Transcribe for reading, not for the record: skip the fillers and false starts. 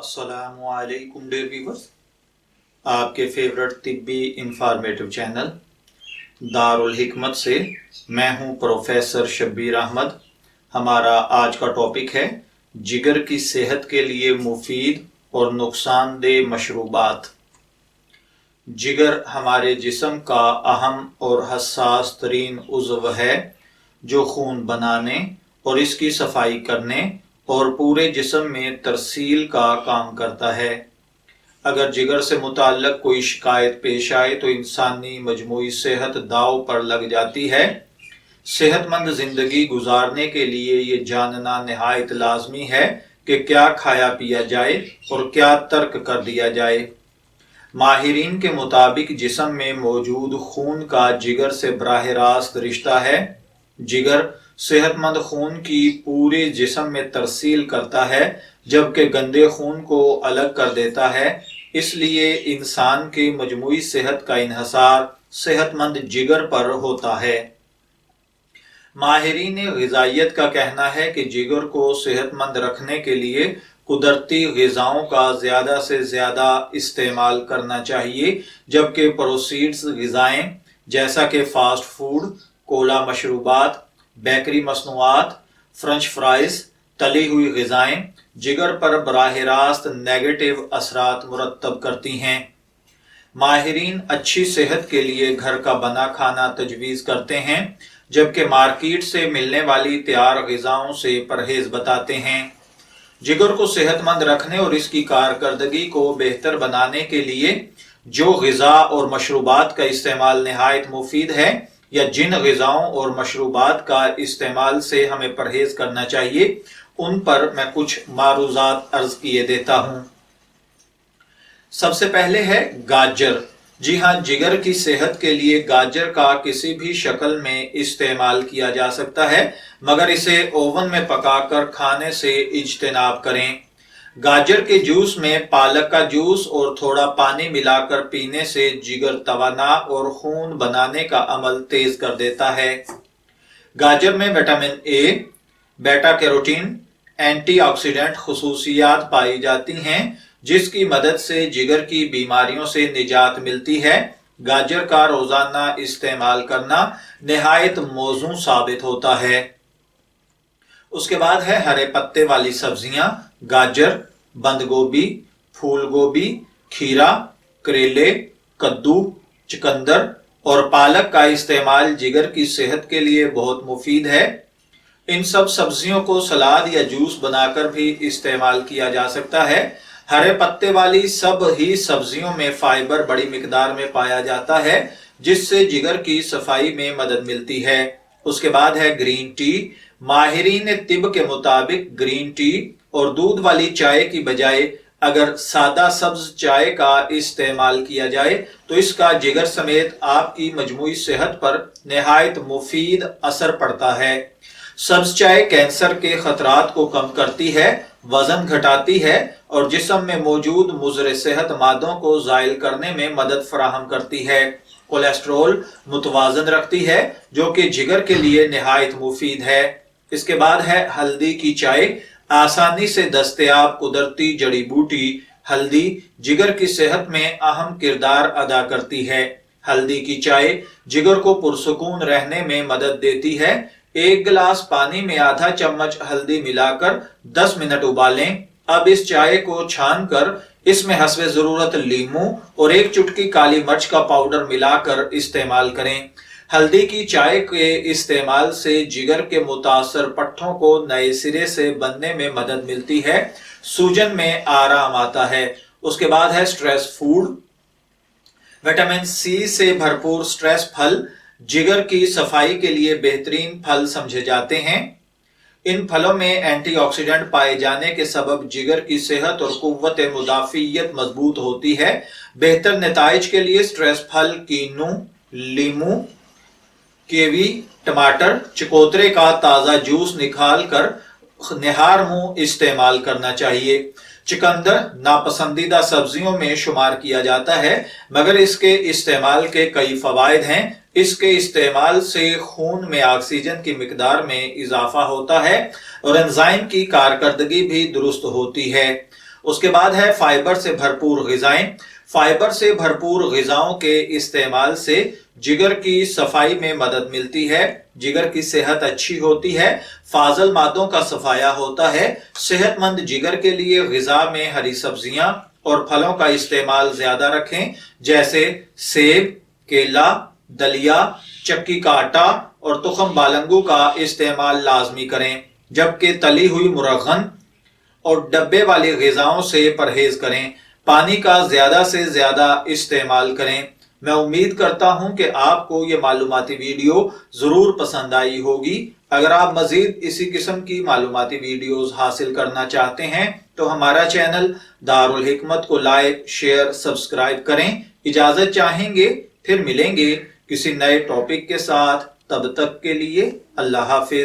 अस्सलामुअलैकुम dear viewers, आपके favourite तिब्बी informative channel Darul हिकमत से मैं हूं प्रोफेसर शब्बीर अहमद। हमारा आज का टॉपिक है जिगर की सेहत के लिए मुफीद और नुकसानदेह मशरूबात। जिगर हमारे जिस्म का अहम और हसास तरीन उज़्व है जो खून बनाने और इसकी सफाई करने और पूरे जिस्म में तरसील का काम करता है। अगर जिगर से मुताल्लक कोई शिकायत पेश आए तो इंसानी मजमूई सेहत दाव पर लग जाती है। सेहतमंद जिंदगी गुजारने के लिए ये जानना नहायत लाजमी है कि क्या खाया पिया जाए और क्या तर्क कर दिया जाए। माहिरीन के मुताबिक जिस्म में मौजूद खून का जिगर से बराह रास्त रिश्ता है। जिगर सेहतमंद खून की पूरे जिस्म में तरसील करता है जबकि गंदे खून को अलग कर देता है। इसलिए इंसान की मजमूई सेहत का इन्हसार सेहतमंद जिगर पर होता है। माहिरीन ग़िज़ाइयत का कहना है कि जिगर को सेहतमंद रखने के लिए कुदरती ग़िज़ाओं का ज़्यादा से ज़्यादा इस्तेमाल करना चाहिए, जबकि प्रोसेस्ड ग़िज़ाएँ जैसा कि फास्ट फूड, कोला मशरूबात, बेकरी मसनूआत, फ्रेंच फ्राइज, तली हुई ग़िज़ाएँ जिगर पर बराह रास्त नेगेटिव असरात मुरतब करती हैं। माहिरीन अच्छी सेहत के लिए घर का बना खाना तजवीज़ करते हैं, जबकि मार्केट से मिलने वाली तैयार ग़िज़ाओं से परहेज़ बताते हैं। जिगर को सेहतमंद रखने और इसकी कारकर्दगी को बेहतर बनाने के लिए जो ग़िज़ा और मशरूबात का इस्तेमाल नहायत मुफीद है या जिन ग़िज़ाओं और मशरूबात का इस्तेमाल से हमें परहेज़ करना चाहिए, उन पर मैं कुछ मारूज़ात अर्ज़ किए देता हूँ। सबसे पहले है गाजर। जी हाँ, जिगर की सेहत के लिए गाजर का किसी भी शक्ल में इस्तेमाल किया जा सकता है, मगर इसे ओवन में पकाकर खाने से इज्तनाब करें। गाजर के जूस में पालक का जूस और थोड़ा पानी मिलाकर पीने से जिगर तवाना और खून बनाने का अमल तेज कर देता है। गाजर में विटामिन ए, बेटा कैरोटीन, एंटीऑक्सीडेंट खुसूसियात पाई जाती हैं, जिसकी मदद से जिगर की बीमारियों से निजात मिलती है। गाजर का रोजाना इस्तेमाल करना निहायत मौजूद साबित होता है। उसके बाद है हरे पत्ते वाली सब्जियां, गाजर, बंद गोभी, फूल गोभी, खीरा, करेले, कद्दू, चुकंदर और पालक का इस्तेमाल जिगर की सेहत के लिए बहुत मुफीद है। इन सब सब्जियों को सलाद या जूस बनाकर भी इस्तेमाल किया जा सकता है। हरे पत्ते वाली सब ही सब्जियों में फाइबर बड़ी मिकदार में पाया जाता है, जिससे जिगर की सफाई में मदद मिलती है। उसके बाद है ग्रीन टी। माहिरीन तिब के मुताबिक ग्रीन टी और दूध वाली चाय की बजाय अगर सादा सब्ज चाय का इस्तेमाल किया जाए तो इसका जिगर समेत आपकी मजमूई सेहत पर निहायत मुफीद असर पड़ता है। सब्ज चाय कैंसर के खतरात को कम करती है, वजन घटाती है और जिस्म में मौजूद मुज़र सेहत मादों को ज़ाइल करने में मदद फराहम करती है। कोलेस्ट्रोल मुतवाजन रखती है, जो कि जिगर के लिए निहायत मुफीद है। इसके बाद है हल्दी की चाय। आसानी से दस्तयाब कुदरती जड़ी बूटी हल्दी जिगर की सेहत में अहम किरदार अदा करती है। हल्दी की चाय जिगर को पुरसुकून रहने में मदद देती है। एक गिलास पानी में आधा चम्मच हल्दी मिलाकर 10 मिनट उबालें। अब इस चाय को छानकर इसमें हस्बे जरूरत लीमू और एक चुटकी काली मिर्च का पाउडर मिलाकर इस्तेमाल करें। हल्दी की चाय के इस्तेमाल से जिगर के मुतासर पट्ठों को नए सिरे से बनने में मदद मिलती है, सूजन में आराम आता है। उसके बाद है स्ट्रेस फूड। विटामिन सी से भरपूर स्ट्रेस फल जिगर की सफाई के लिए बेहतरीन फल समझे जाते हैं। इन फलों में एंटीऑक्सीडेंट पाए जाने के सबब जिगर की सेहत और कुव्वत मुदाफियत मजबूत होती है। बेहतर नताइज के लिए स्ट्रेस फल कीनू, लीमू, कीवी, टमाटर, चकोतरे का ताज़ा जूस निकाल कर निहार मुंह इस्तेमाल करना चाहिए। चुकंदर नापसंदीदा सब्जियों में शुमार किया जाता है, मगर इसके इस्तेमाल के कई फवायद हैं। इसके इस्तेमाल से खून में ऑक्सीजन की मिकदार में इजाफा होता है और एंजाइम की कारकर्दगी भी दुरुस्त होती है। اس کے بعد ہے فائبر سے بھرپور غذائیں۔ فائبر سے بھرپور غذاؤں کے استعمال سے جگر کی صفائی میں مدد ملتی ہے، جگر کی صحت اچھی ہوتی ہے، فاضل مادوں کا صفایا ہوتا ہے۔ صحت مند جگر کے لیے غذا میں ہری سبزیاں اور پھلوں کا استعمال زیادہ رکھیں، جیسے سیب، کیلا، دلیا، چکی کا آٹا اور تخم بالنگو کا استعمال لازمی کریں، جبکہ تلی ہوئی مرغن اور ڈبے والی غذاؤں سے پرہیز کریں۔ پانی کا زیادہ سے زیادہ استعمال کریں۔ میں امید کرتا ہوں کہ آپ کو یہ معلوماتی ویڈیو ضرور پسند آئی ہوگی۔ اگر آپ مزید اسی قسم کی معلوماتی ویڈیوز حاصل کرنا چاہتے ہیں تو ہمارا چینل دارالحکمت کو لائک، شیئر، سبسکرائب کریں۔ اجازت چاہیں گے، پھر ملیں گے کسی نئے ٹاپک کے ساتھ۔ تب تک کے لیے اللہ حافظ۔